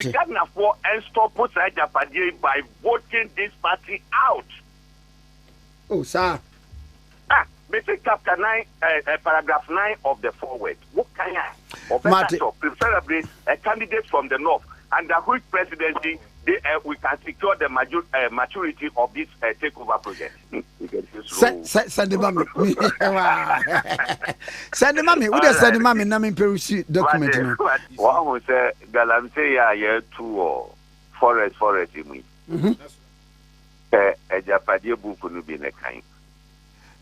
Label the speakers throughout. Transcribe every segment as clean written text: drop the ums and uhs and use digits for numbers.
Speaker 1: Ghana for and stop Agyapade by voting this party out.
Speaker 2: Oh, sir.
Speaker 1: Basic chapter 9, paragraph 9 of the forward. What kind of preferably a candidate from the north, under whose presidency we can secure the maturity of this takeover project.
Speaker 2: Send the mommy. Send the mommy. Who does send the mommy? Namin Perusi document.
Speaker 1: One who said Galamsey year 2 or forest in me. Agyapade book will be in a kind.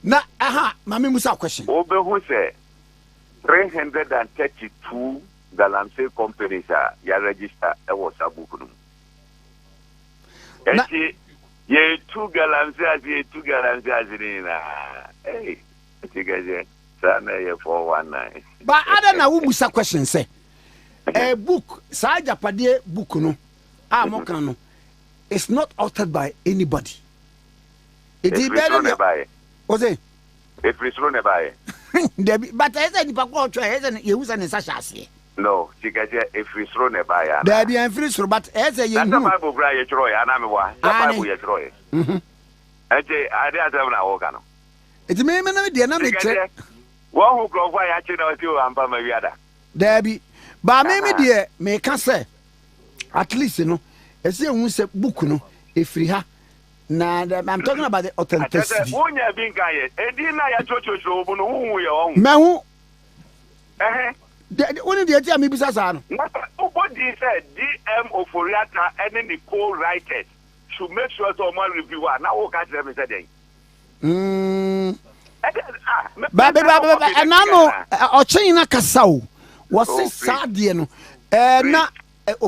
Speaker 2: Na mami musa question.
Speaker 1: Obe who say 332 Galamsey companies are register was a book. Ye 2 Galamsey hey, sana ye 419.
Speaker 2: But other na who musa question say a book sa Agyapade book no mokano it's not altered by anybody. It is better was it?
Speaker 1: If it's run by
Speaker 2: but I said, you use an assassin.
Speaker 1: no, she gets if it's run by
Speaker 2: there be a free but as a young
Speaker 1: Bible, Troy, and I'm a Troy. I didn't have an organ.
Speaker 2: It's me, the dynamic.
Speaker 1: One who grow why I know you and Pamariada.
Speaker 2: There be, but maybe dear, may can say at least, you know, as you won't say book, no, if free ha. Nah, I'm talking about the authenticity.
Speaker 1: When you're being guided, and then I told you to open who you own.
Speaker 2: Now, only the idea maybe Sasano.
Speaker 1: What he said, DM of Foriata and then the co-writers should make sure someone review. Now, what can them say?
Speaker 2: Baby, and I know Okyehene Kasau was a sad, you know, not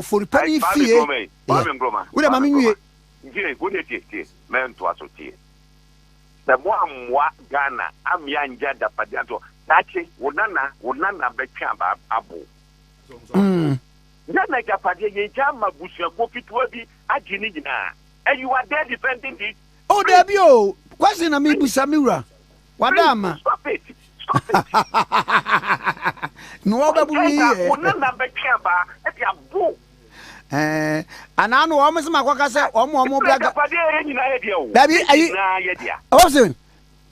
Speaker 2: for penny fee. What am I? Men to associate. The one Ghana, I'm Yanja da Padiato, Nachi, Unana Becamba Abu. Then Agyapade Jama Bushia Kopi Twabi, Agyapade, and you are there defending it. Oh, there be oh, question a me Busamira. Wadama.
Speaker 1: Stop it.
Speaker 2: No,
Speaker 1: Unana Becamba, at your book.
Speaker 2: And I know almost my work. I said, almost black. Also,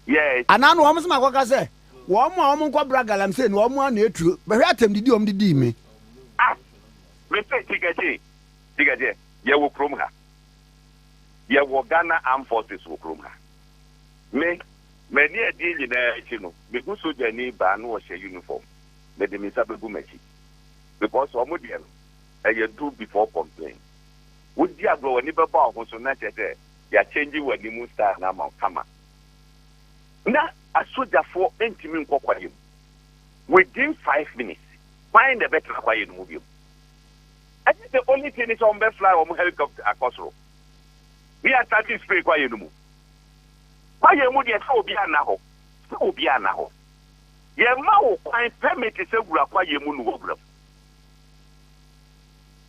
Speaker 2: yes, and I know almost my work. I said, one more bragger. I'm saying, one more near true, but I tell you, the demon.
Speaker 1: Mr. Tigate, you will chrome her. You will Ghana Armed Forces will chrome her. Many a deal in there, you know, because so Jenny Ban was a uniform. Let them miserable machine. Because Omodian. You do before complain. Would you go any baba who's not there? You are changing when you move star now, come on. Now, a soldier for intimate coquayum. Within 5 minutes, find a better quiet movie. I think the only thing is on the fly or helicopter across road. We are starting spray quiet move. Quiet mood, yes, so be a now. So be a now. Your mouth, I permit is a quiet moon over.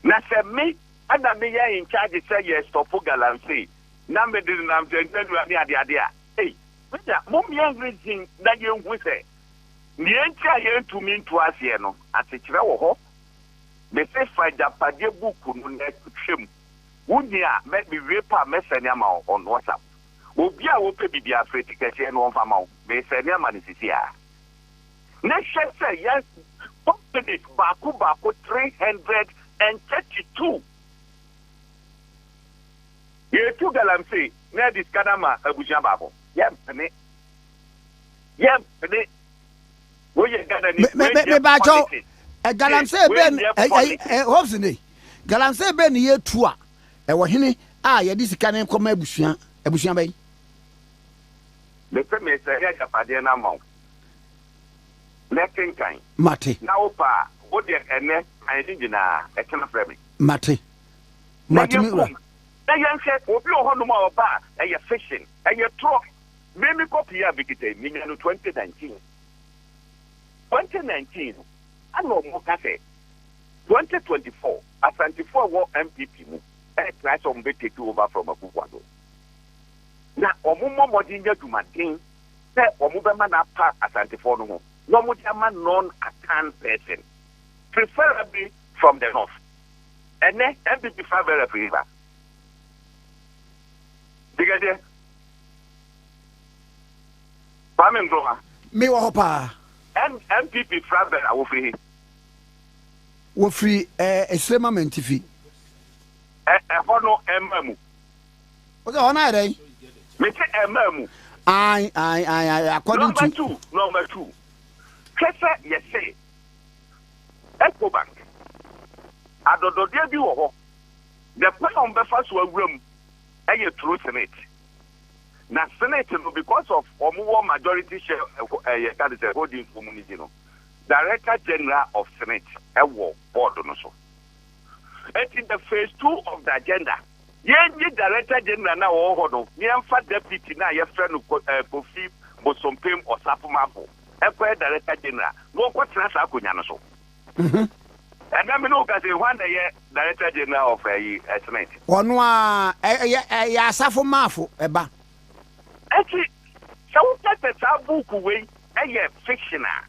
Speaker 1: Na se me ana me ya in charge say yes stop Galamsey na me dey na mtendu ani ade hey weda mom yan reason na ye hu say ni entia ye ntumi nto ase no atekire wo ho me se Agyapade book no na twem wunya me bi repa me senia ma on WhatsApp obi a wo pe bibia afreti kese no on fa ma me senia ma ni sisi a na say yes company baako 332. You 2 Galamsey, near this Kanama, Abuja Babo. Yep, penny. Where you got any
Speaker 2: Galamsey Ben, Hobsony. Galamsey Ben year 2. Okyehene, ya this can come Abusian Bay.
Speaker 1: The famous Agyapade na mount. Letting kind.
Speaker 2: Mate.
Speaker 1: Now, pa, what the ene, I think in a kind of family.
Speaker 2: Mate.
Speaker 1: Then you said, "Oh, you hold more bar, and you're fishing, and you're truck." Maybe copy here, Victor, 2019. 2019, I know more cafe. 2024, a 24 war NPP move, and price on be take over from a Kukwado. Now, Omumo Modinja to maintain, that Omubama part as 24 no Mujama non-account person, preferably from the north. And then NPP Fabel Priva. Because Pamen Groma.
Speaker 2: Me wa hopa.
Speaker 1: NPP Fabel are free.
Speaker 2: We free Islama mentifi.
Speaker 1: Hono Emamu.
Speaker 2: What's the honor day?
Speaker 1: Me say Emamu.
Speaker 2: I according to
Speaker 1: number two. Kesa yes say. Echo Bank. Adodo dia bi wo ho. The plan befa so awuram eye through Senate. Na Senate no because of omo majority share that is a holding community no. Director General of Senate ewo board no so. And in the phase 2 of the agenda, yenye Director General na wo ho no, nyemfa deputy na ye friend Kofi Bosompem Osafumafo. Ekwe Director General, no ko tena sa akonya no so. And then we know that one day Director General of Senate.
Speaker 2: Ono a ya Asafumafo eba.
Speaker 1: Eti so that the book we fictional.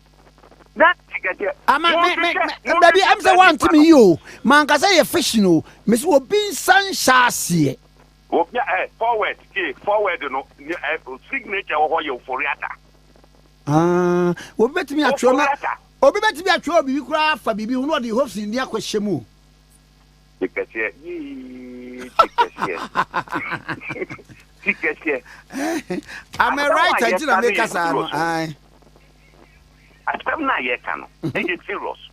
Speaker 1: That
Speaker 2: baby, I'm the one to me you. Man ka say fictional. Miss wo bin san shase.
Speaker 1: Forward no signature ho euphoriata.
Speaker 2: Wo betimi atwo na. Obi betimi atwo bibi kura fa bibi hu no de hopes ni akwahye mu.
Speaker 1: Tikesie.
Speaker 2: I'm a writer, you know, make us I.
Speaker 1: I'm not yet, it's serious.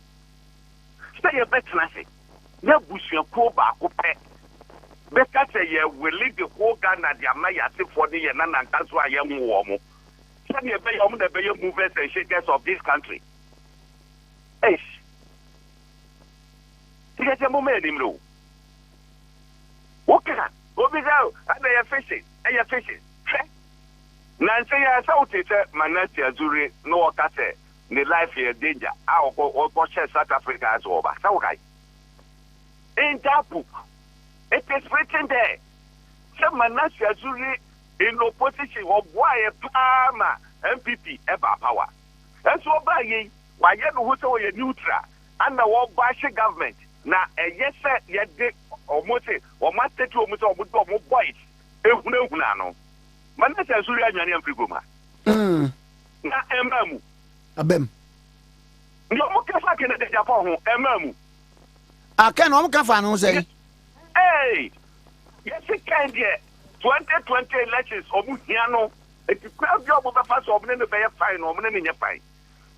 Speaker 1: Stay a better nothing. No bush your co back, because we leave the whole gun at the Amaya for the and that's why I am warm. Send you pay on the bay movers and shakers of this country. Hey, get a moment in blue. Okay, go be out, and they are fishing. Aya fishing. Nancy ya sauti se manasi azuri no wakase ni life here danger. Ko South Africa as over. So okay. In that book, it is written there. Se manasi azuri in opposition of why Palmer NPP ever power. And so by ye, why you who say neutral and the war bash government. Na yes sir ye de almost or master to almost boys. No. Manasa Suri Anyani and Frigoma. Na Emamu.
Speaker 2: Abem.
Speaker 1: No more can at the Japan, Emamu.
Speaker 2: I can't almost say.
Speaker 1: Hey, yes, it can get 2020 elections or Muhiano. If you grab your first or the Bay fine or in your fine.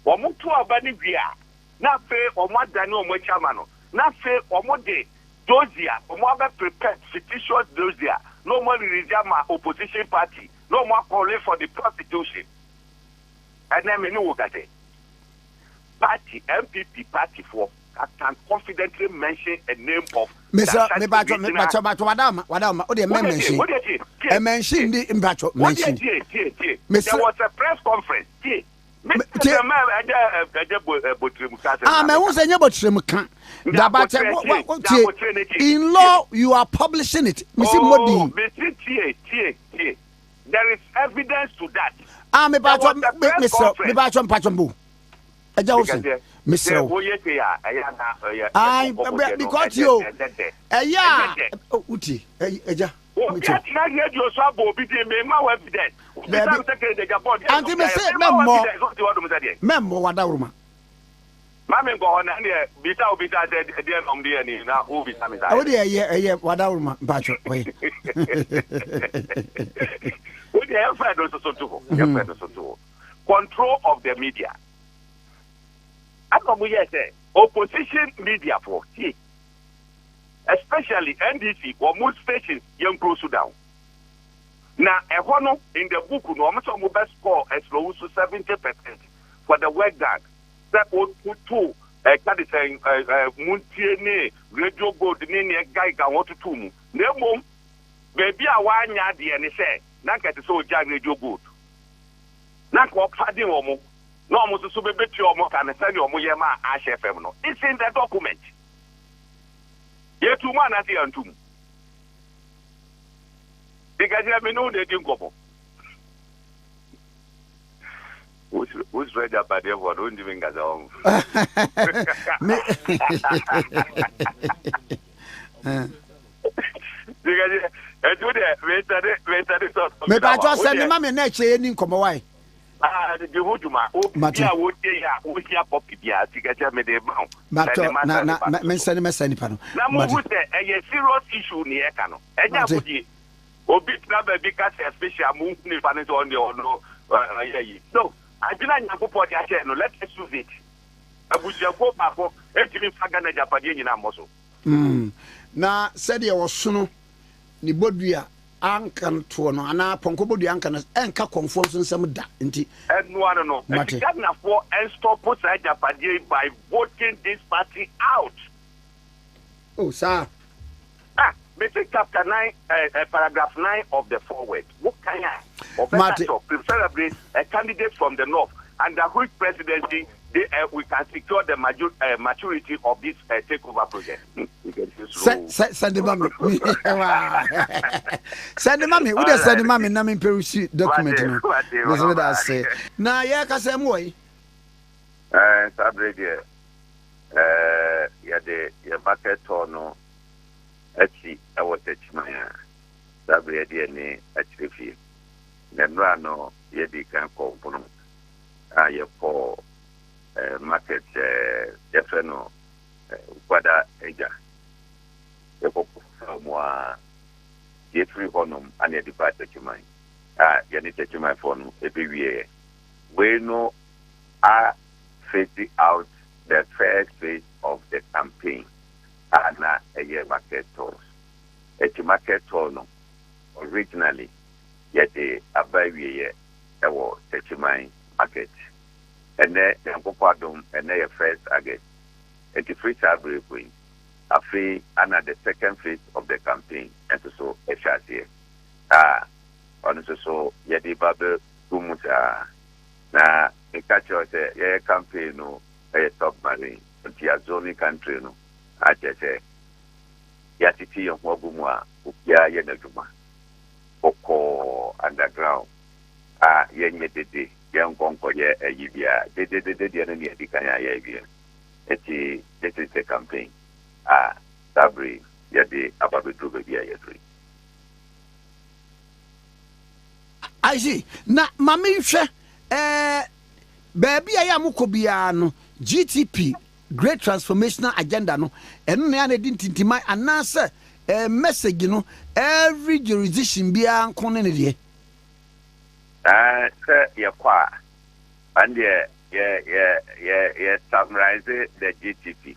Speaker 1: Or Mutu Abanibia. Not fair or more than no more chamano. Not fair or more day. Dozia or more prepared fictitious Dozia. No more reserve my opposition party. No more calling for the prostitution. And then we know what I say. Party, MPP party for can confidently mention a name of
Speaker 2: Mr. Madam, what do you mention? Mention the imbacho. Mention.
Speaker 1: There was a press conference.
Speaker 2: In law, you are publishing it.
Speaker 1: There is evidence to that.
Speaker 2: Because you,
Speaker 1: Mammy go on and bita dear from the now who be coming.
Speaker 2: Oh, yeah, wadauruma, Bacho.
Speaker 1: Control of the media. I come here say opposition media for T, especially NDC or most stations young close down. Now, a honor in the book, no almost best score as low to 70% for the work done. That would put two, that is saying, Muntiene, Radio Gold, Nini, Guy, and what to do. No more, baby, I want ya, and he said, Naka to so jag Radio Gold. Not what Paddy Omo, no almost a super bit your mock and send your Moyama Ash FM. It's in the document. Yet 2 man at the Antum. Because you have no they didn't go. Who's ready by the word? Don't even get on.
Speaker 2: Me pa cho se me ma me na che ni nkomo wai.
Speaker 1: The Hujuma, Okia, Okia Popia, Tigaja Medema.
Speaker 2: Na men send me send pano.
Speaker 1: Now, who say a serious issue near Cano? And now, Obi Club, because a special move on the no. So, I didn't know what I said. Let us use it. I wish you go back for every Fagana Japan in our muscle.
Speaker 2: Na said you was soon ni bodua ankan to no ana ponko bodua ankan enka conformation sem da nti
Speaker 1: no Ghana for and stop put Agyapade by voting this party out.
Speaker 2: Oh sir.
Speaker 1: Basic chapter 9 paragraph 9 of the forward. What kind of preferably a candidate from the north under which presidency we can secure the maturity of this takeover project.
Speaker 2: Send the mommy. Send the mommy. Who does send the mommy? Na me perusi document. That's what I say. Na ya kasem way.
Speaker 1: Sabre dia. Ya de ya market no. Achi awot achimaya. Sabre dia ni achrefi. Nemra no ye di kan ko pono. Aye ko market defeno kwada eja eko mwa free honum and the department chumai yani chumai for no ebewie we no are facing out the first phase of the campaign na a market tours a market tour no originally yete abawie ewo chumai market and then Yankopadum and then first again. And the free salary queen. A free and at the second phase of the campaign and so a shot here. Honestly, so Yadi Babu Gumusa na a catcher a campaign no a top marine until a zoning country no. I just say Yatiti of Wagumwa, Ukia Yenajuma, Oko underground. Yenye young Conco, a Yibia, they did the enemy at the Kanya Yavia. This is the campaign. Sabri, Yadi, Agyapade3 Yatri.
Speaker 2: I see. Na mami baby I am Ukobiano, GTP, Great Transformational Agenda, no, and I didn't intimate and answer a message, every jurisdiction be a connery.
Speaker 1: Your qua and summarize the GTP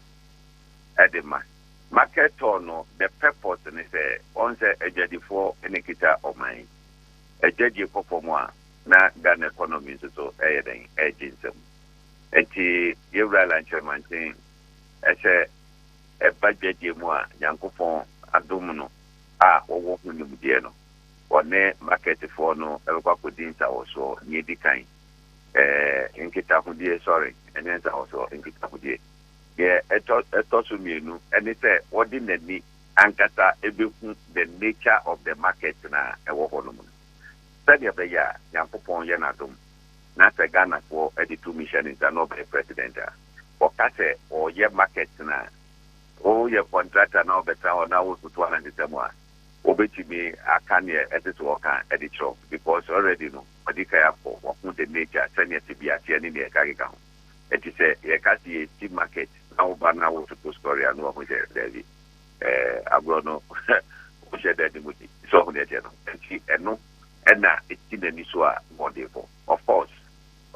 Speaker 1: Edema market or no the purpose and say on say a jadi for any kita of mine a jadi for more na Ghana economy so anything agency and you realize maintain as a budget you more yankofon adumuno or walking in one market for no ever dinta also near the kind in Kitakudie, sorry, and then also in Kitakudie. Yeah, a thought to me, and it's ordinary Ankata the nature of the market na a woman. Study of the year, Yampopon Yanatum, Nasa Ghana for 82 mission is an over president. For Kase or year market na, oh, your contractor now better or now with 200 more. Obetimi akanye edit worker editor because already no odika for what the nature senior tibia tiani ne kagika ho it is a kasi team market now ba na wo to story anu ho je dey agrono o je dey muti so ho dey no eno na etinani so a model of course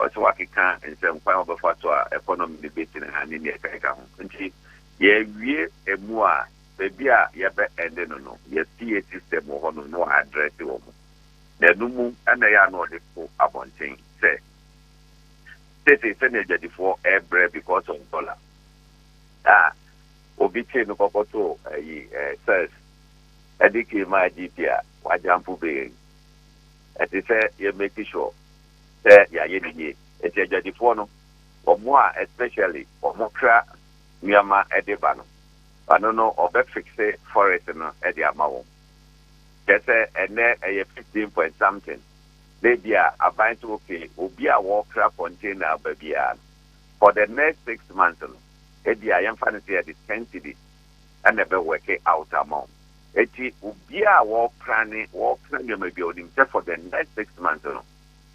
Speaker 1: also wakika in some point of factor economy debate na ani ne kagika ho nti ye wie emu a baby yebe ende no ye PA system ho no address wo mo na numu ana ya no de ko abonten say energy for every because of dollar obi che no kokoto says edike ma GPA wa jampu be eti say ye make sure say ya ye ni energy for no omo especially omo kra nyama edeba no I don't know, or fix it for it no at the amount. Just a 15 point something. Maybe a bind to okay, will be a walker container baby. For the next 6 months, Eddie, I am fancy at the 10 city. and never work it out amount. Eti ubia war planning maybe on for the next 6 months.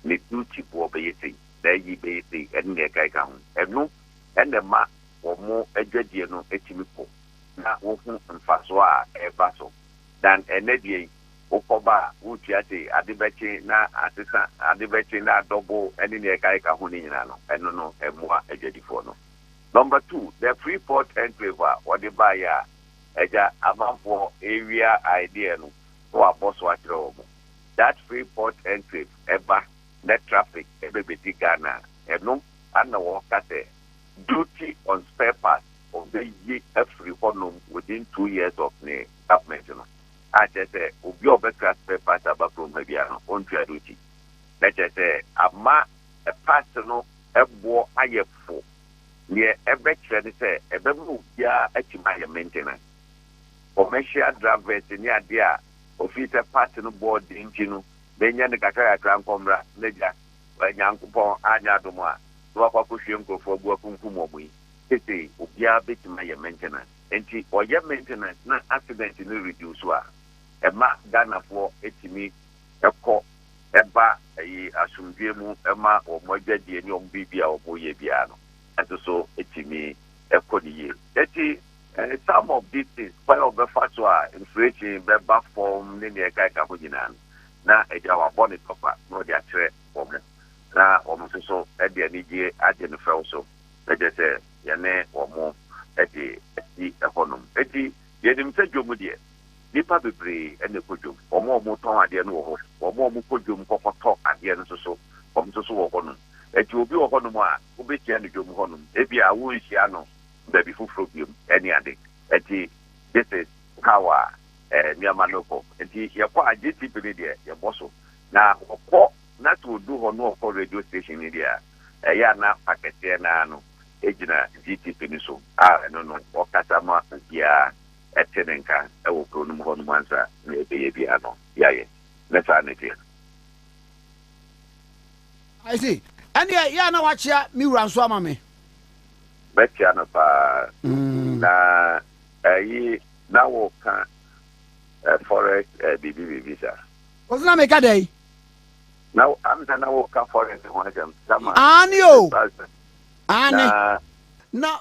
Speaker 1: Ne duty will be saying, there ye be say, and near Kaikam, and no, and the ma or more edgediano etimipo. Na wohu mfasoa ebaso dan enedie okoba utiate adebechi na asesa adebechi na double eni ne kai ka ho ni nyina no eno no emua edwadifo no. Number 2, the Freeport enclave what the buyer eja amamfo area idea no wa boss wa kire that Freeport enclave eba net traffic ebebeti Ghana eno ana wo kate duty on spare parts of the year every honum within 2 years of the government. I just say, Ubi Obeka spare parts about from Mabiano on duty. Let us say, Ama a personal ebo ayefo near every trend say, a bemu ya etimaya maintenance. Commercial drivers in the idea of it a personal board in Chino, then yan the Kakaya Trancombra, Leja, when Yankupon Anyaduma, Wapakushinko for Guakumkumoi. Tete obia bit my maintenance enti oye maintenance na accident ni reduce wa e ma Ghana for etimi ekọ eba yi asumdwe mu e ma omodwade ni ombibia oboye bia no so etimi ekọ niye eti some of these things by of the fatwa inflation be form ni ne kai ka hojina na eja wa bonnet papa no dia kire omo na omo so e dia ni je ade no fel so eje say yane omo eti econom eti yedim se dwomu de nipa bebre ene kodwom omo ton ade no wo ho omo kodwom kokoto ade no so so wo hono eti obi wo hono a obetia no dwom hono ebi a wo nhia no baby fufuro biom ene ade eti this is how niama loko eti yakwa Agyapade3 ne de ye boso na okọ na to do hono okọ radio station ne de ya na pakete na no ejina GTP ni so no okatama bia etenenka ewo kronum honu mansa na ebeye bia no yaye let's anete
Speaker 2: I see and ya na wachia mi wranso ama me
Speaker 1: betcha na pa na na wo ka forest bibi visa
Speaker 2: ozna me ka dey
Speaker 1: now am na wo ka forest ho jam sama
Speaker 2: anio Ane na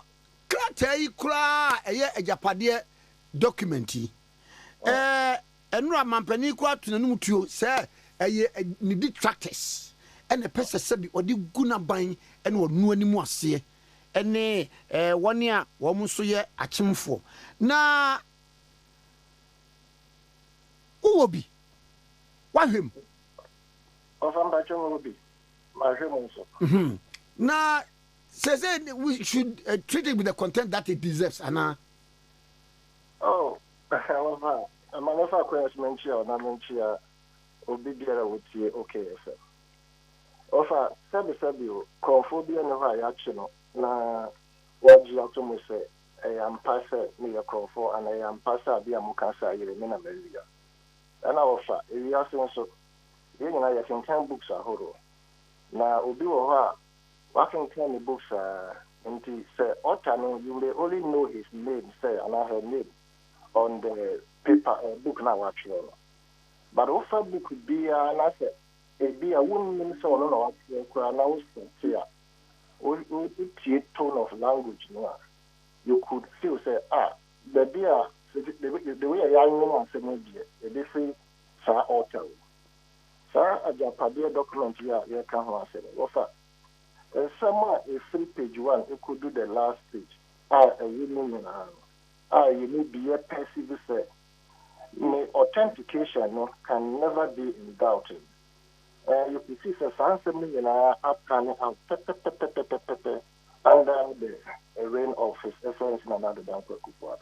Speaker 2: krata yi kura eye Agyapade document yi enura mampani kura tunanum tuo se eye ni detractors ene pese se bi odi guna ban ene onu animu ase ene woni a wo so ye achimfo na uwobi wahwem
Speaker 3: ofamba chomobi mahwem so
Speaker 2: na says we should treat it with the content that it deserves, Anna.
Speaker 3: Oh, I'm not a question, Menchia, Obidia would say, okay, sir. Offer, Sabi, Conphobia Nova action, na what you have say, I am passer, me a Confo, and I am passer, be a Mukasa, you remain a Melia. And I offer, if you are so, you and I can 10 books are horror. Now, Obi working 10 books into say Otano, you may only know his name, say, and her name on the paper book now actually. But offer book could be an asset. It be a woman so no announcement here. It's tone of language no. You could feel say the beer the way a young woman say maybe they say sir author. Sir Agyapade document here can say offer. Somewhere a free page one, you could do the last page. A woman you need be a passive say. Authentication can never be in doubt. You can see the answer million are planning out under the reign of His Excellency Nana Dankwa Kufuor.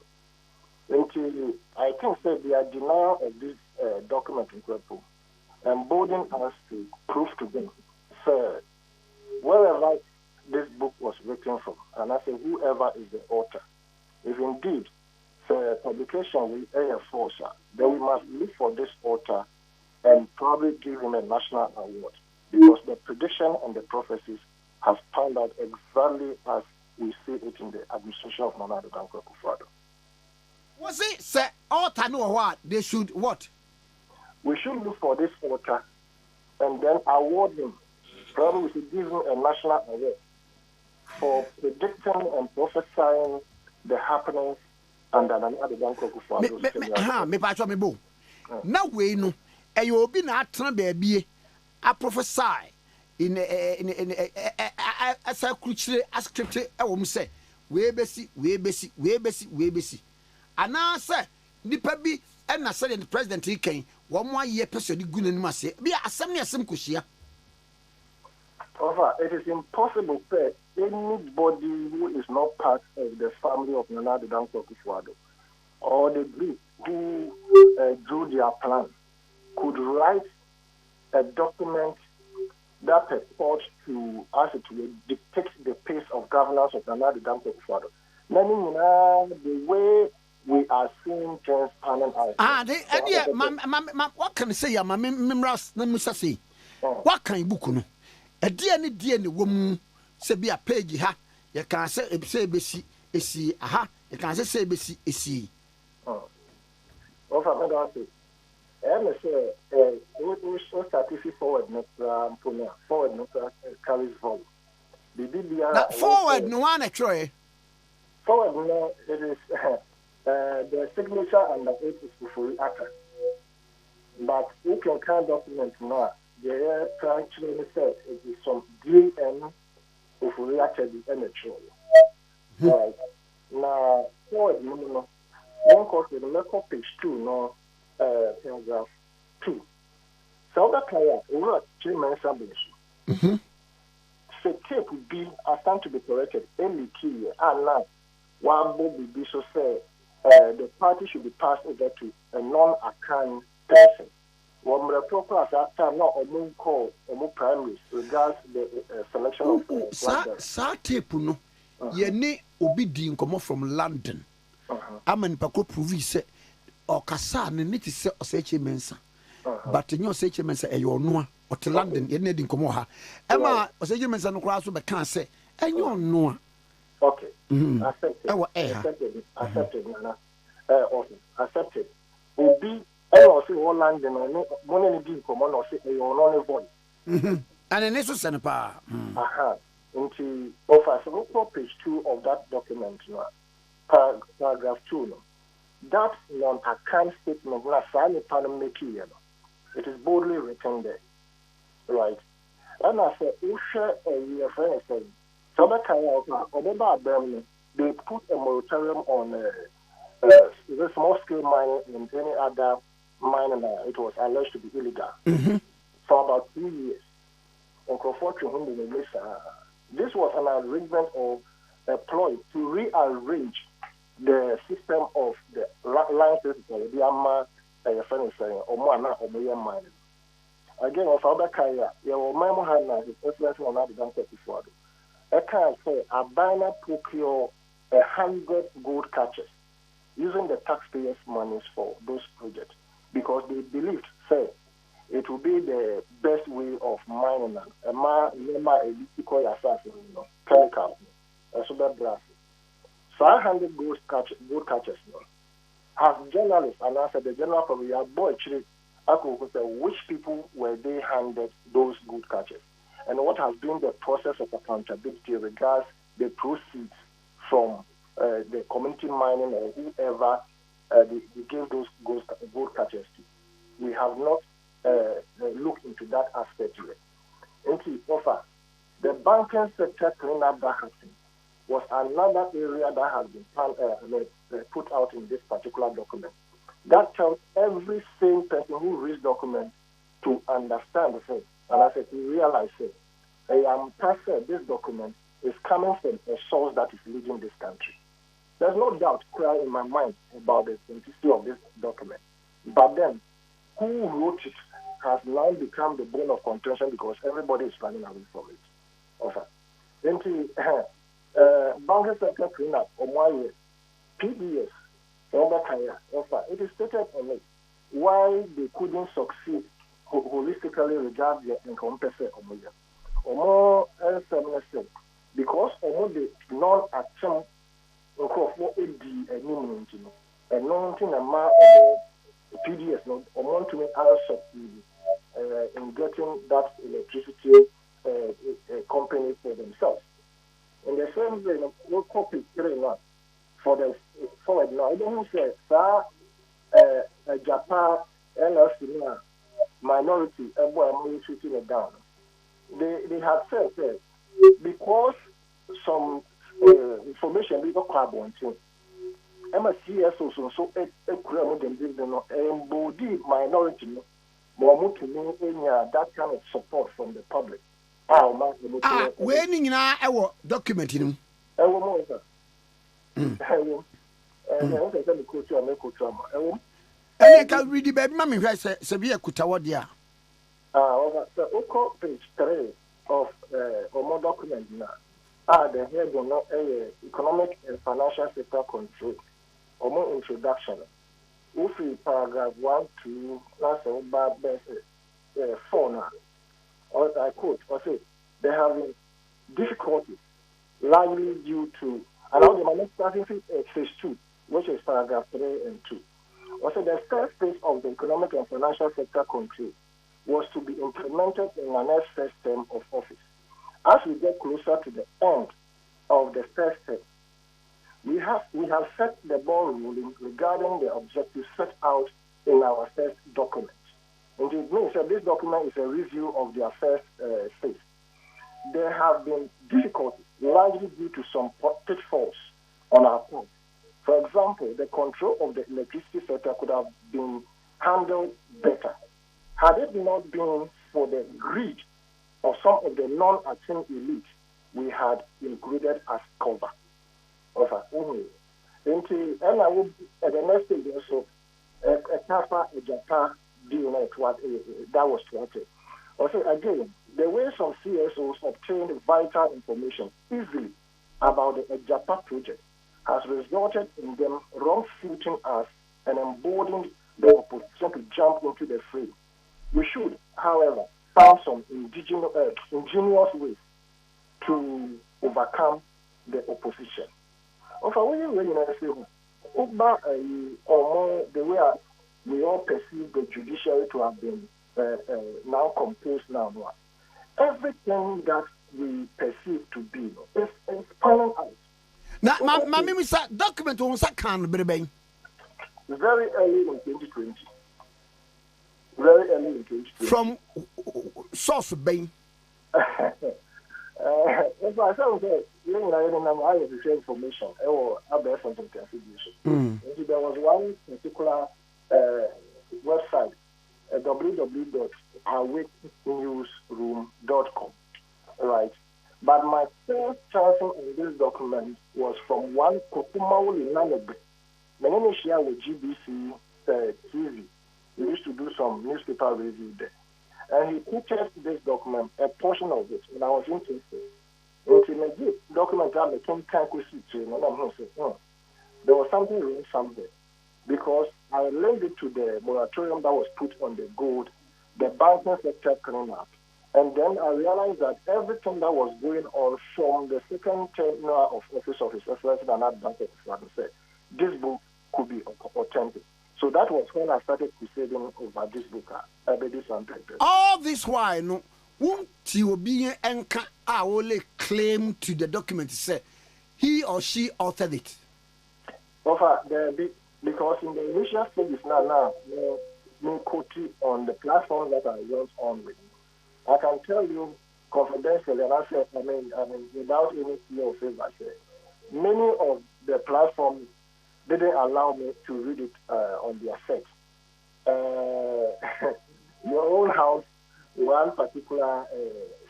Speaker 3: Until I think that they are denial of this document in Kwepo, emboldening us to prove to them, sir, wherever this book was written from, and I say whoever is the author, if indeed the publication will air force, then we must look for this author and probably give him a national award, because the prediction and the prophecies have panned out exactly as we see it in the administration of Nana Dankwa Kufuor.
Speaker 2: Was it say altar no what they should what?
Speaker 3: We should look for this altar and then award him. Probably we should give him a national award for predicting and prophesying the happenings under another Danko Kufuor.
Speaker 2: Me patch me bo. Now we no. You obi na atena baabie a prophesy in a sacred script e wo say we besi ana say nipa bi e na say the president ikan wo mo aye person gu nanim ase bi asem ne asem koshia.
Speaker 3: It is impossible for anybody who is not part of the family of Nana Danko Kufuor or the group who drew their plan could write a document that purports to, as it will, dictate the pace of governance of Nana Danko Kufuor. Meaning, the way we are seeing things panning out.
Speaker 2: What can I say? Mimras, Namusasi. What can you book? A dear woman say be a page ha. You can say besi esi aha. You can say besi esi.
Speaker 3: I say, we show statistics forward carries volume.
Speaker 2: That forward no one try.
Speaker 3: Forward no, it is the signature and the it is fully accurate. But you can document now. The actually said it is some DN fully accurate and true. Right now, forward no. One court with the page 2 no. Paragraph 2. So that player over 3 months submission. So tape would be assigned to be corrected any key and now one will be so say the party should be passed over to a non-account person. One more proper at that time not a moon call or more primaries regards the selection of
Speaker 2: sa tape no ye ne obi di nkomo from London. Amen pako prove say or kasa ne niti se oseche mensa but nyo oseche mensa e yo noa o te London ye ne di nkomo ha ema oseche mensa no kra so be kan se enyo noa.
Speaker 3: Okay. Accepted nana okay accepted obi e o se o London no mo ne di nkomo no se e yo no ne voice
Speaker 2: and ne so sen pa
Speaker 3: into offer so page 2 of that document no paragraph 2 no. That non-account statement, it is boldly written there, right? And I said, if a friend said, they put a moratorium on the small-scale mining and any other mining. It was alleged to be illegal for about 2 years. This was an arrangement of a ploy to rearrange the system of the line system, the Amma, friend saying, or Mana, or Mining. Again, of other Kaya, your Memo Hana is influencing on other than before. I can't say a banner procure 100 gold catches using the taxpayers' monies for those projects because they believed, say, it will be the best way of mining chemicals, so that brass. 500 gold catches as journalists and as the general public, boy, which people were they handed those good catches, and what has been the process of accountability regards the proceeds from the community mining or whoever they gave those gold catches to. We have not looked into that aspect yet. Into offer the banking sector cleanup that happened was another area that has been put out in this particular document. That tells every sane person who reads documents to understand the thing. And I said, to realize it. This document is coming from a source that is leading this country. There's no doubt in my mind about the authenticity of this document. But then, who wrote it has now become the bone of contention because everybody is running away from it. Okay. Then banking sector cleanup or why PBS it is stated on it why they couldn't succeed holistically regard their encompassing or more because the non-action of what it be a meaning and nothing amount of PDS no want to answer in getting that electricity company for themselves. In the same way, no copy for the forward now. I don't say Japan LLC minority shooting it down. They have said that because some information we got carbon too. MSCS so embody minority more that kind of support from the public.
Speaker 2: When in our document in and I can read the baby mammy severe Kutawadia.
Speaker 3: The Oko page 3 of more document now. The head of economic and financial sector control or more introduction. Ufi paragraph 1 to last about 4 now. Or I quote, or say, they have difficulties largely due to allow the manufacturing phase 2, which is paragraph 3 and 2. Also, the first phase of the economic and financial sector control was to be implemented in the next first term of office. As we get closer to the end of the first term, we have set the ball rolling regarding the objectives set out in our first document. And it means that this document is a review of their first phase. There have been difficulties, largely due to some pitfalls on our part. For example, the control of the electricity sector could have been handled better had it not been for the greed of some of the non-attained elites we had included as cover. And I will at the next stage also Agyapade3 that was thwarted. Also, again, the way some CSOs obtained vital information easily about the Agyapade project has resulted in them wrong-footing us and emboldened the opposition to jump into the fray. We should, however, find some ingenious ways to overcome the opposition. The way we all perceive the judiciary to have been now composed now. Everything that we perceive to be is panning out.
Speaker 2: Now, my document on Sakan Brebe.
Speaker 3: Very early in 2020. Very early in 2020.
Speaker 2: From source Bain.
Speaker 3: If I say, I have the information or other something contribution. There was one particular website, www.awakenewsroom.com, right? But my first chance on this document was from one Kokumauli Nanabe. My name is here with GBC TV. We used to do some newspaper review there. And he pictured this document, a portion of it, and I was interested. The document I became there was something wrong somewhere. Because I linked it to the moratorium that was put on the gold, the banking sector cleaning up. And then I realized that everything that was going on from the second tenure of office of His Excellency and Advocate said, this book could be authentic. So that was when I started crusading over this book.
Speaker 2: All this while, no, won't you be only claim to the document say he or she authored it?
Speaker 3: Because in the initial stages now, me quoting on the platform that I went on with, I can tell you confidentially, and I said, I mean, without any fear of favor, I said, many of the platforms didn't allow me to read it on their set. Your own house, one particular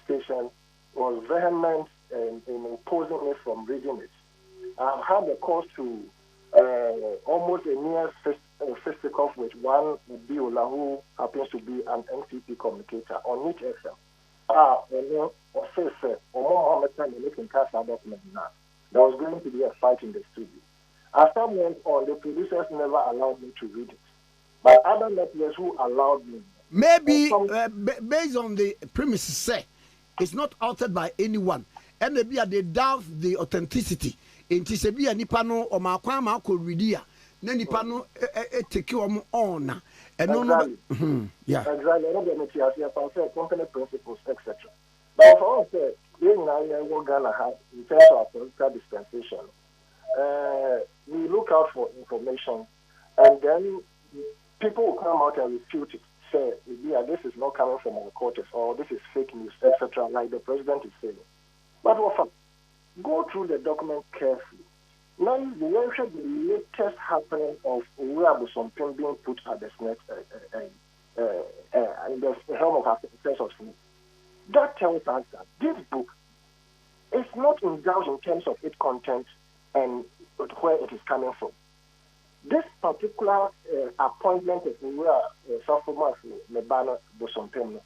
Speaker 3: station was vehement in imposing me from reading it. I've had the cause to almost a near fisticuff with one Biola who happens to be an NPP communicator on which FM. There was going to be a fight in the studio. As time went on, the producers never allowed me to read it. But other networks who allowed me.
Speaker 2: Maybe based on the premises, say it's not altered by anyone, and maybe they doubt the authenticity. In Tisabia Nipano or Makwama could read here. na nipa no take you on na yeah
Speaker 3: exactly no be material for company principles etc. But for us in Ghana have in terms of political dispensation we look out for information and then people will come out and refute it, say yeah, this is not coming from our quarters or this is fake news etc. like the president is saying. But go through the document carefully. Now, the latest happening of Oluwabusompin being put at the in the helm of affairs of state. That tells us that this book is not indulged in terms of its content and where it is coming from. This particular appointment of Oluwabusompin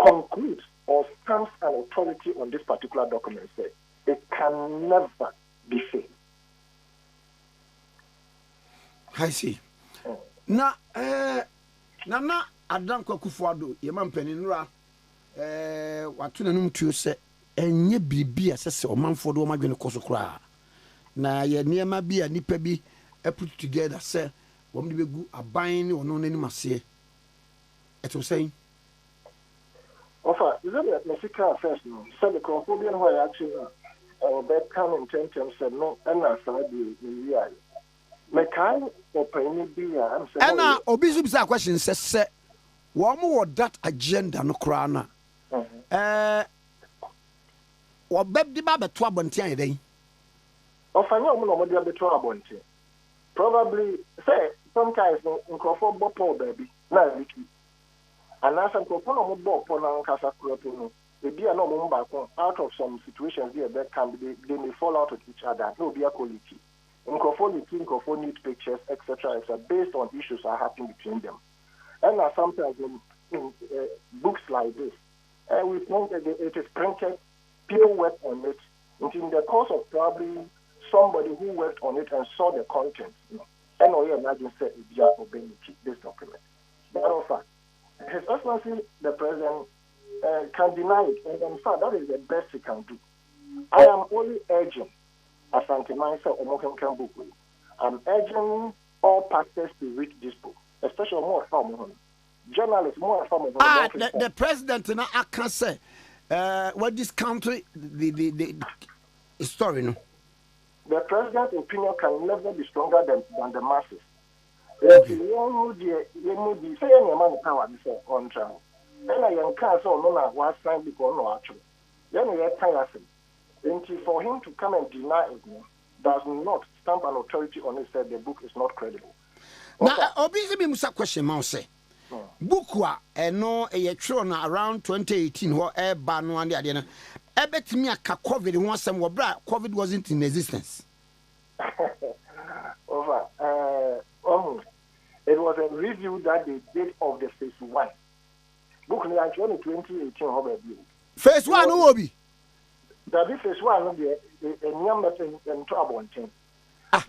Speaker 3: concludes or stamps an authority on this particular document. Say it can never be failed.
Speaker 2: I see. Na Adam Kwakufuado yema mpeninura watu na numtuo se enye biribi asese omanfo do omadwene koso kra na ye niema bi a nipa bi put together se wom de begu aban ne ono nanim ase eto saying
Speaker 3: offer is it Mexico first no so the confusion where actually back come in terms said no and na side the real mekan opini bi am say
Speaker 2: ana obi subisa question se wo that agenda no kra na wo bebdi ba beto abonte ayeden
Speaker 3: ofanya omo no mo de beto abonte probably say sometimes nkofo bopo baby na wiki and as nkofo no mo bopo na nkasa kropo no e bia no mo mba kon out of some situations there that can be they may fall out with each other no be a quality nkofo need pictures etc based on issues are happening between them. And sometimes in books like this, we think that it is printed, people work on it. And in the course of probably somebody who worked on it and saw the content, and all you imagine said, this document. Matter of fact, His Excellency, the President, can deny it. And in fact, that is the best he can do. I am only urging, as Antimaisa Omoken book, I'm urging all pastors to read this book. Especially more from journalists, more from
Speaker 2: the president now I can say what this country the story no.
Speaker 3: The president's opinion can never be stronger than the masses. If you say any amount of power before on trial, then I can't so no na was signed because no actually. Then we are tiresome. For him to come and deny it does not stamp an authority on it said the book is not credible.
Speaker 2: Now, obviously, we must question Mouse. Bookwa, and no, a true around 2018, or air ban one day. I bet me a COVID once some were brought. COVID wasn't in existence.
Speaker 3: Over. It was a review that they did of the phase 1. Book actually 2018, how
Speaker 2: phase 1, who will be?
Speaker 3: That is phase 1 will be a number in trouble.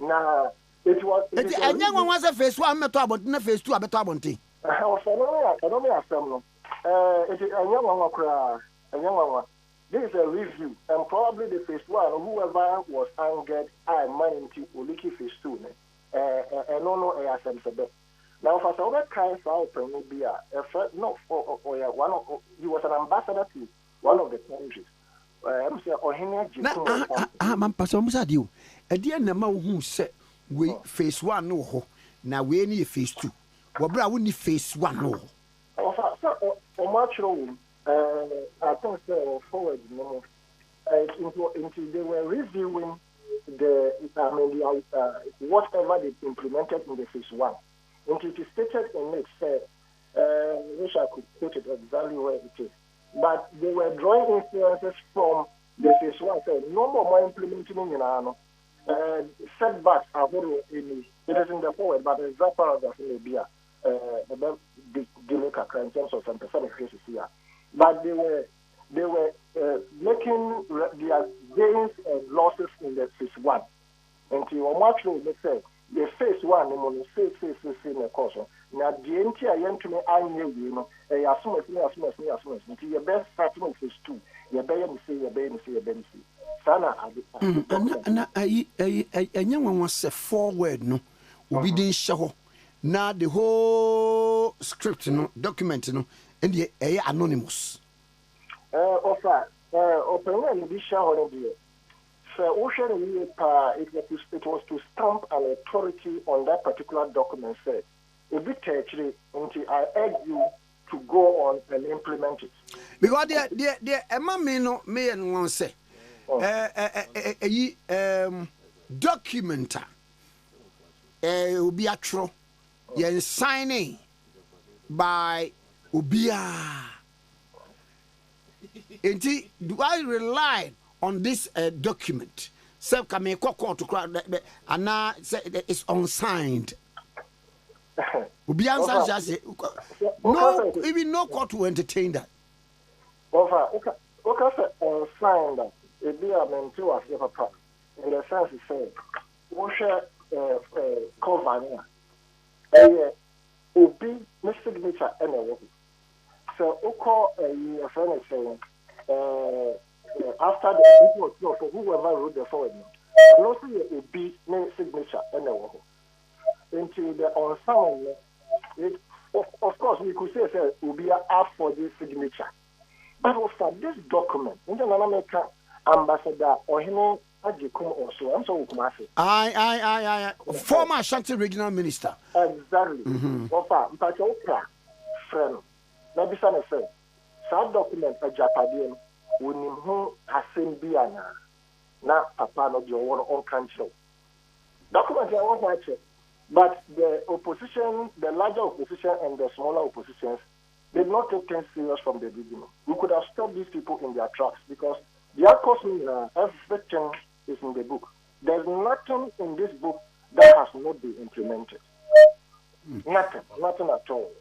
Speaker 3: Now, it was.
Speaker 2: And then one was a phase 1 metal, but not phase 2 a better bounty.
Speaker 3: I don't know some. It is a young one. This is a review, and probably the phase 1, whoever was angered, I mind to Uliki phase 2. And no, I asked them. Now, for some other kinds of open, be a no, one of he was an ambassador to one of the countries. I'm saying, Okyehene.
Speaker 2: I'm passing you. At the end, the man who said, we phase 1 no ho, now we need phase 2. Wabra we need phase 1 no.
Speaker 3: I think forward into they were reviewing whatever they implemented in the phase 1. And it is stated in it, wish I could put it exactly where it is. But they were drawing influences from the phase 1. So no more implementing in Ano. Setbacks are very it is in the forward, but the exact paragraph may be in terms of some percent cases here. But they were making their gains and losses in the phase 1. And you are much more, let's say, the phase 1, the phase in the course. Now, the entire to me, I knew, as soon as until your best starting in phase 2, your baby. Sana,
Speaker 2: and young one was a forward, no, obi din hye na the whole script no document no and the anonymous
Speaker 3: offer open the share so it was to stamp an authority on that particular document said actually until I urge you to go on and implement it
Speaker 2: because the me no me and say documenta obi atro yen signing by obia enti do I rely on this document say come court to ana say it's unsigned obia say no even no court to entertain that
Speaker 3: okay unsigned it be a mental was papa in the sense he said we share cover obi my signature anyway so call a friend saying after the report for whoever wrote the forward and also obi my signature anyway into the unsigned it of course we could say obi asked for this signature but for this document in the American ambassador Okyehene also I'm so Kumasi.
Speaker 2: I former Ashanti regional minister.
Speaker 3: Exactly. Mpacho friend. Na bisa na say. That document Agyapade3 wonim ho asem bia na papa no de won on country. Document I want to check. But the opposition, the larger opposition and the smaller oppositions did not take things serious from the beginning. We could have stopped these people in their tracks because their costing everything is in the book. There's nothing in this book that has not been implemented. Nothing at all.